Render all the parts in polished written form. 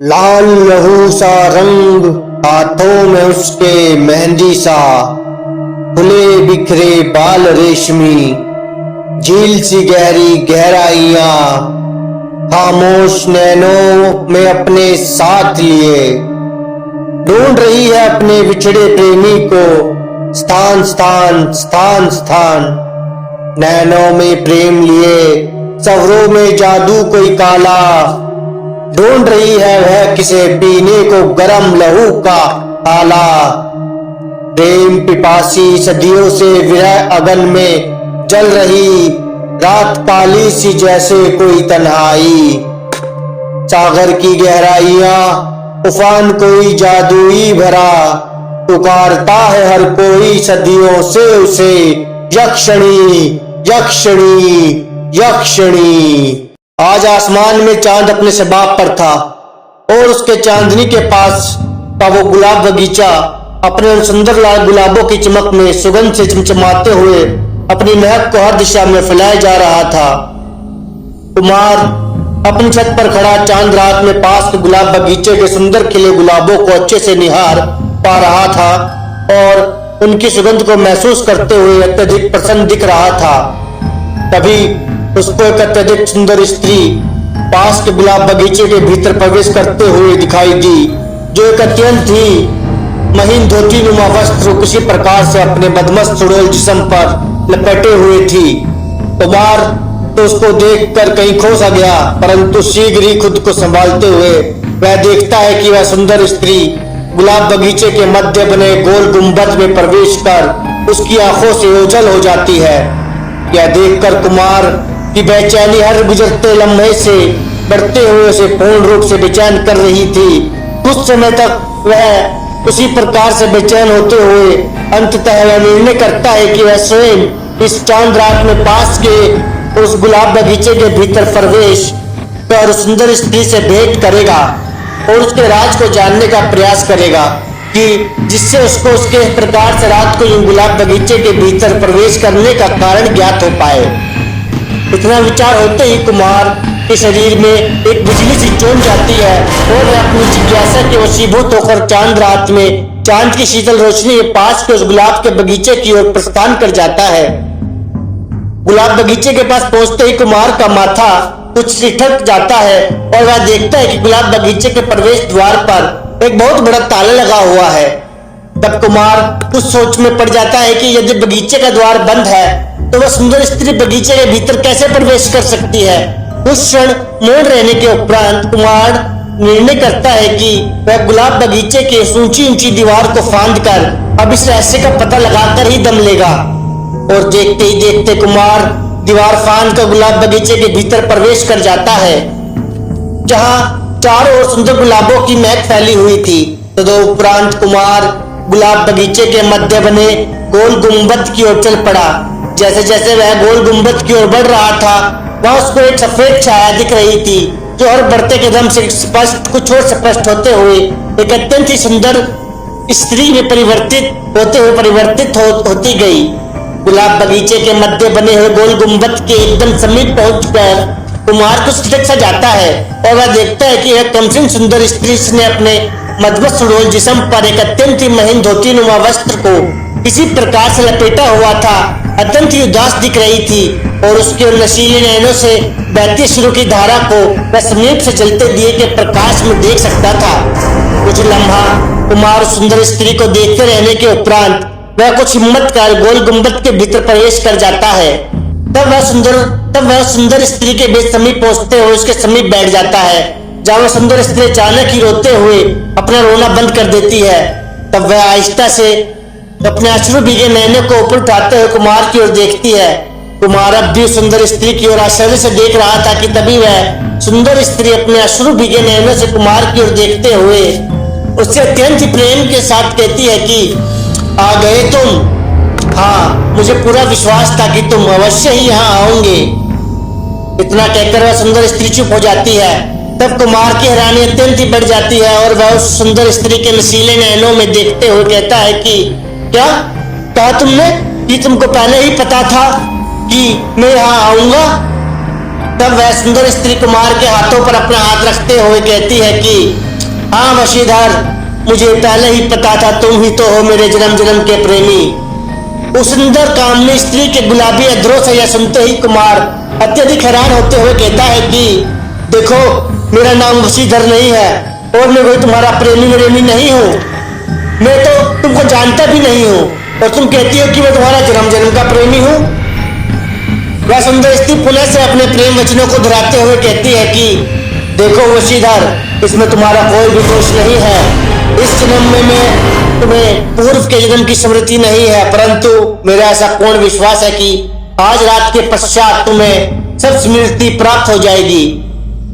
लाल लहू सा रंग, हाथों में उसके मेहंदी सा, खुले बिखरे बाल रेशमी, झील सी गहरी गहराइयां, खामोश नैनों में अपने साथ लिए ढूंढ रही है अपने बिछड़े प्रेमी को, स्थान स्थान स्थान स्थान। नैनों में प्रेम लिए, सवरों में जादू कोई काला, ढूंढ रही है वह किसे पीने को गरम लहू का आला। प्रेम पिपासी सदियों से विरह अगन में जल रही, रात काली सी जैसे कोई तन्हाई। सागर की गहराइयां, उफान कोई जादुई भरा, पुकारता है हर कोई सदियों से उसे, यक्षिणी यक्षिणी यक्षिणी। आज आसमान में चांद अपने शबाब पर था और उसके चांदनी के पास का वो गुलाब बगीचा अपने उन सुंदर लाल गुलाबों की चमक में सुगंध से चमचमाते हुए अपनी महक को हर दिशा में फैलाया जा रहा था। कुमार अपनी छत पर खड़ा चांद रात में पास के गुलाब बगीचे के सुंदर खिले गुलाबों को अच्छे से निहार पा रहा था और उनकी सुगंध को महसूस करते हुए अत्यधिक प्रसन्न दिख रहा था। तभी उसको एक अत्यधिक सुंदर स्त्री पास के गुलाब बगीचे के भीतर प्रवेश करते हुए दिखाई दी, जो एक अत्यंत ही महीन धोती नुमा वस्त्र किसी प्रकार से अपने बदमस्त सुडौल जिस्म पर लपेटे हुए थी। कुमार तो उसको देखकर कहीं खो सा गया, परंतु शीघ्र ही खुद को संभालते हुए वह देखता है कि वह सुंदर स्त्री गुलाब बगीचे के मध्य बने गोल गुंबद में प्रवेश कर उसकी आंखों से ओझल हो जाती है। यह देखकर कुमार की बेचैनी हर गुजरते लम्हे से बढ़ते हुए उसे पूर्ण रूप से बेचैन कर रही थी। कुछ समय तक वह उसी प्रकार से बेचैन होते हुए अंततः वह निर्णय करता है कि वह स्वयं इस चांद रात में पास के उस गुलाब बगीचे के भीतर प्रवेश कर सुंदर स्त्री से भेंट करेगा और उसके राज को जानने का प्रयास करेगा, कि जिससे उसको उसके प्रकार से रात को यूं गुलाब बगीचे के भीतर प्रवेश करने का कारण ज्ञात हो पाए। इतना विचार होते ही कुमार के शरीर में एक बिजली सी चोट जाती है और वह अपनी जिज्ञासा के वशीभूत होकर चांद रात में चांद की शीतल रोशनी के पास के उस गुलाब के बगीचे की ओर प्रस्थान कर जाता है। गुलाब बगीचे के पास पहुंचते ही कुमार का माथा कुछ ठिठक जाता है और वह देखता है कि गुलाब बगीचे के प्रवेश द्वार पर एक बहुत बड़ा ताला लगा हुआ है। तब कुमार कुछ सोच में पड़ जाता है कि यदि बगीचे का द्वार बंद है तो वह सुंदर स्त्री बगीचे के भीतर कैसे प्रवेश कर सकती है। कुछ क्षण मौन रहने के उपरांत कुमार निर्णय करता है कि वह गुलाब बगीचे के ऊंची ऊंची दीवार को फांद कर अब इस रहस्य का पता लगाकर ही दम लेगा। और देखते ही देखते कुमार दीवार फांद कर गुलाब बगीचे के भीतर प्रवेश कर जाता है, जहां चारों ओर सुंदर गुलाबों की महक फैली हुई थी। तदुपरांत कुमार गुलाब बगीचे के मध्य बने गोल गुंबद की ओर चल पड़ा। जैसे जैसे वह गोल गुंबद की ओर बढ़ रहा था, वहां उसको एक सफेद छाया दिख रही थी, जो हर बढ़ते कदम से स्पष्ट कुछ और स्पष्ट होते हुए एक अत्यंत ही सुंदर स्त्री में परिवर्तित होती गई। गुलाब बगीचे के मध्य बने हुए गोल गुंबद के एकदम समीप पहुंचकर कुमार को सिटक सा जाता है और वह देखता है कि एक कमसिन सुंदर स्त्री ने अपने मजबूत सुडौल जिस्म पर एक अत्यंत ही महीन धोती नुमा वस्त्र को किसी प्रकार से लपेटा हुआ था, अत्यंत ही उदास दिख रही थी और उसके नशीले नैनों से बहती शुरू की धारा को वह समीप से जलते दिए के प्रकाश में देख सकता था। कुछ लम्हा कुमार सुंदर स्त्री को देखते रहने के उपरांत वह कुछ हिम्मत कर गोल गुंबद के भीतर प्रवेश कर जाता है। तब वह सुंदर स्त्री के बीच समीप पहुंचते हुए उसके समीप बैठ जाता है, जहां वह सुंदर स्त्री अचानक ही रोते हुए अपना रोना बंद कर देती है। तब वह आहिस्ता से अपने अश्रु भीगे नैनों को ऊपर उठाते हुए कुमार की ओर देखती है। कुमार अब भी सुंदर स्त्री की ओर आश्चर्य से देख रहा था कि तभी वह सुंदर स्त्री अपने अश्रु भीगे नैनों से कुमार की ओर देखते हुए उससे अत्यंत प्रेम के साथ कहती है कि आ गए तुम? हाँ, मुझे पूरा विश्वास था कि तुम अवश्य ही यहाँ आओगे। इतना कहकर वह सुंदर स्त्री चुप हो जाती है। तब कुमार की हैरानी अत्यंत ही बढ़ जाती है और वह उस सुंदर स्त्री के नशीले नैनों में देखते हुए कहता है कि क्या कहा तुमने कि तुमको पहले ही पता था कि मैं यहाँ आऊंगा? तब वह सुंदर स्त्री कुमार के हाथों पर अपना हाथ रखते हुए कहती है कि हाँ वशीधर, मुझे पहले ही पता था तुम ही तो हो मेरे जन्म जन्म के प्रेमी। उस सुंदर कामनी स्त्री के गुलाबी अधरों से यह सुनते ही कुमार अत्यधिक हैरान होते हुए कहता है कि देखो, मेरा नाम वशीधर नहीं है और मैं कोई तुम्हारा प्रेमी व्रेमी नहीं हूँ। मैं तो तुमको जानता भी नहीं हूँ और तुम कहती हो कि मैं तुम्हारा जन्म जन्म का प्रेमी हूँ। वह सुंदर स्त्री पुनः से अपने प्रेम वचनों को दोहराते हुए कहती है कि देखो वशीधर, इसमें तुम्हारा कोई भी दोष नहीं है। इस जन्म में मैं तुम्हें पूर्व के जन्म की स्मृति नहीं है, परंतु मेरा ऐसा पूर्ण विश्वास है कि आज रात के पश्चात तुम्हें सब स्मृति प्राप्त हो जाएगी।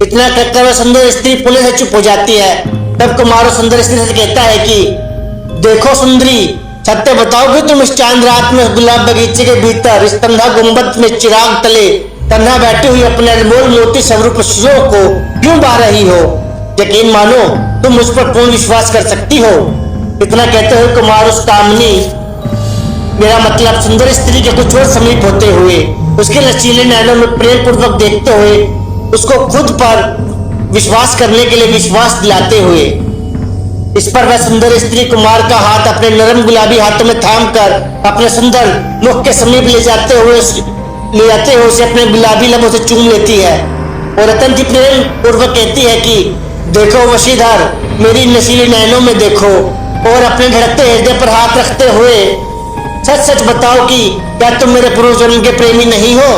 इतना कहकर वह सुंदर स्त्री पुनः से चुप हो जाती है। तब कुमार सुंदर स्त्री से कहता है कि देखो सुंदरी, सत्य बताओ कि तुम इस चांद रात में गुलाब बगीचे के भीतर इस तन्हा गुंबद में चिराग तले तन्हा बैठी हुई अपने अनमोल मोती स्वरूप शिरों को क्यों बहा रही हो? यकीन मानो, तुम मुझ पर पूर्ण विश्वास कर सकती हो। इतना कहते हुए कुमार उस कामनी, मेरा मतलब सुंदर स्त्री के कुछ और समीप होते हुए उसके लचीले नैनों में प्रेम पूर्वक देखते हुए उसको खुद पर विश्वास करने के लिए विश्वास दिलाते हुए इस पर वह सुंदर स्त्री कुमार का हाथ अपने नरम गुलाबी हाथों में थाम कर अपने सुंदर मुख के समीप ले जाते हुए उसे अपने गुलाबी लबों से चूम लेती है और अत्यंत प्रेम पूर्वक कहती है कि देखो वशीधर, मेरी नशीली नैनों में देखो और अपने धड़कते हृदय पर हाथ रखते हुए सच सच बताओ कि क्या तुम मेरे पूर्व जन्म के प्रेमी नहीं हो?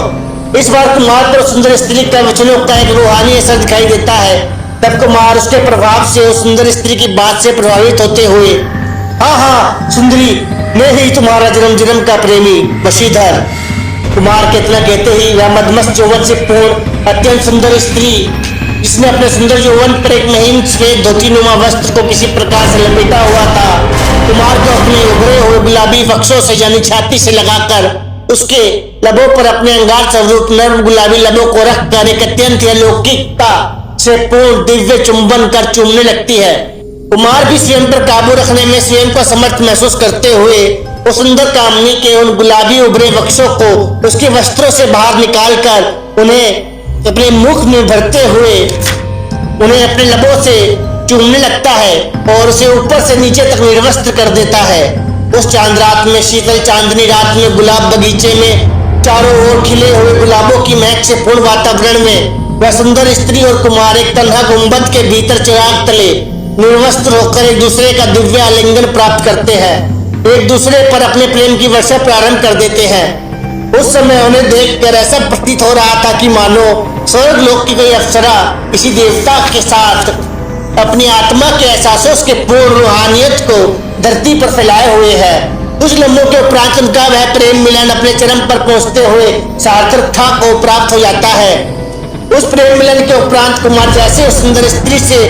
इस बार कुमार पर सुंदर स्त्री का वचनों का एक रूहानी असर दिखाई देता है। तब कुमार उसके प्रभाव से उस सुंदर स्त्री की बात से प्रभावित होते हुए हाँ हाँ सुंदरी, मैं ही तुम्हारा जन्म जन्म का प्रेमी वशीधर। कुमार के इतना कहते ही वह मदमस्त यौवन से पूर्ण अत्यंत सुंदर स्त्री, जिसने अपने सुंदर यौवन पर एक महीन श्वेत धोतीनुमा वस्त्र को किसी प्रकार से लपेटा हुआ था, कुमार को अपने उभरे हुए गुलाबी वक्षों से यानी छाती से लगाकर उसके लबों पर अपने अंगार स्वरूप नर्म गुलाबी लबों को रखकर एक अत्यंत अलौकिकता से पूर्ण दिव्य चुंबन कर चूमने लगती है। कुमार भी स्वयं पर काबू रखने में स्वयं को समर्थ महसूस करते हुए उस सुंदर कामनी के उन गुलाबी उभरे वक्षों को उसके वस्त्रों से बाहर निकालकर उन्हें अपने मुख में भरते हुए उन्हें अपने लबों से चूमने लगता है और उसे ऊपर से नीचे तक निर्वस्त्र कर देता है। उस चांद रात में, शीतल चांदनी रात में, गुलाब बगीचे में चारों ओर खिले हुए गुलाबों की महक से पूर्ण वातावरण में वह सुंदर स्त्री और कुमार एक तन्हा गुंबद के भीतर चिराग तले निर्वस्त्र होकर एक दूसरे का दिव्य आलिंगन प्राप्त करते हैं, एक दूसरे पर अपने प्रेम की वर्षा प्रारंभ कर देते हैं। उस समय उन्हें देखकर ऐसा प्रतीत हो रहा था कि मानो स्वर्ग लोक की कोई अप्सरा किसी देवता के साथ अपनी आत्मा के एहसासों के पूर्ण रूहानियत को धरती पर फैलाए हुए है। कुछ लम्हों के उपरांत उनका वह प्रेम मिलन अपने चरम पर पहुंचते हुए सार्थकता को प्राप्त हो जाता है। उस प्रेम मिलन के उपरांत कुमार जैसे उस सुंदर स्त्री से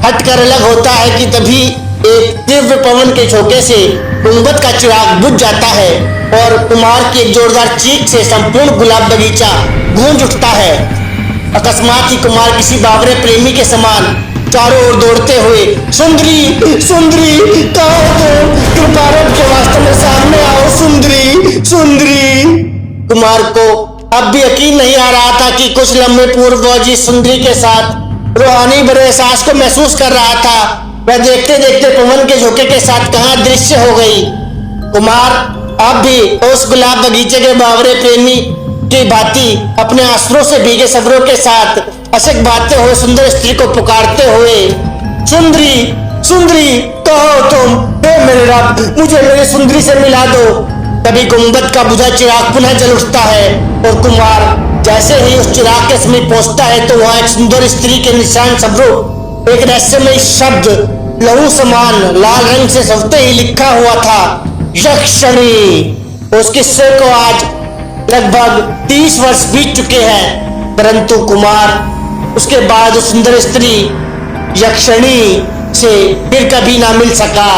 हटकर अलग होता है कि तभी एक तीव्र पवन के झोंके से गुंबद का चिराग बुझ जाता है और कुमार की एक जोरदार चीख से संपूर्ण गुलाब बगीचा गूंज उठता है। अकस्मात ही कुमार किसी बावरे प्रेमी के समान चारों ओर दौड़ते हुए सुंदरी सुंदरी कहाँ हो तुम? कृपा के वास्ते में सामने आओ सुंदरी सुंदरी। कुमार को अब भी यकीन नहीं आ रहा था कि कुछ लम्हे पूर्व वह जिस सुंदरी के साथ रूहानी भरे एहसास को महसूस कर रहा था वह देखते देखते पवन के झोंके के साथ कहाँ दृश्य हो गई। कुमार अब भी उस गुलाब बगीचे के बावरे प्रेमी की भांति अपने आंसुओं से भीगे सब्रों के साथ अशक भागते हुए सुंदर स्त्री को पुकारते हुए सुंदरी सुंदरी कहो तुम? हे मेरे रब, मुझे मेरी सुंदरी से मिला दो। तभी गुंबद का बुझा चिराग पुनः जल उठता है और कुमार जैसे ही उस चिराग के समीप पहुंचता है तो वहां एक सुंदर स्त्री के निशान स्वरूप एक रहस्यमय शब्द लहू समान लाल रंग से सवते ही लिखा हुआ था, यक्षिणी। उस किस्से को आज लगभग 30 वर्ष बीत चुके हैं, परंतु कुमार उसके बाद उस सुंदर स्त्री यक्षिणी से फिर कभी ना मिल सका,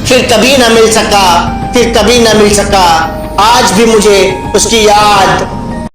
फिर कभी ना मिल सका, फिर कभी ना मिल सका। आज भी मुझे उसकी याद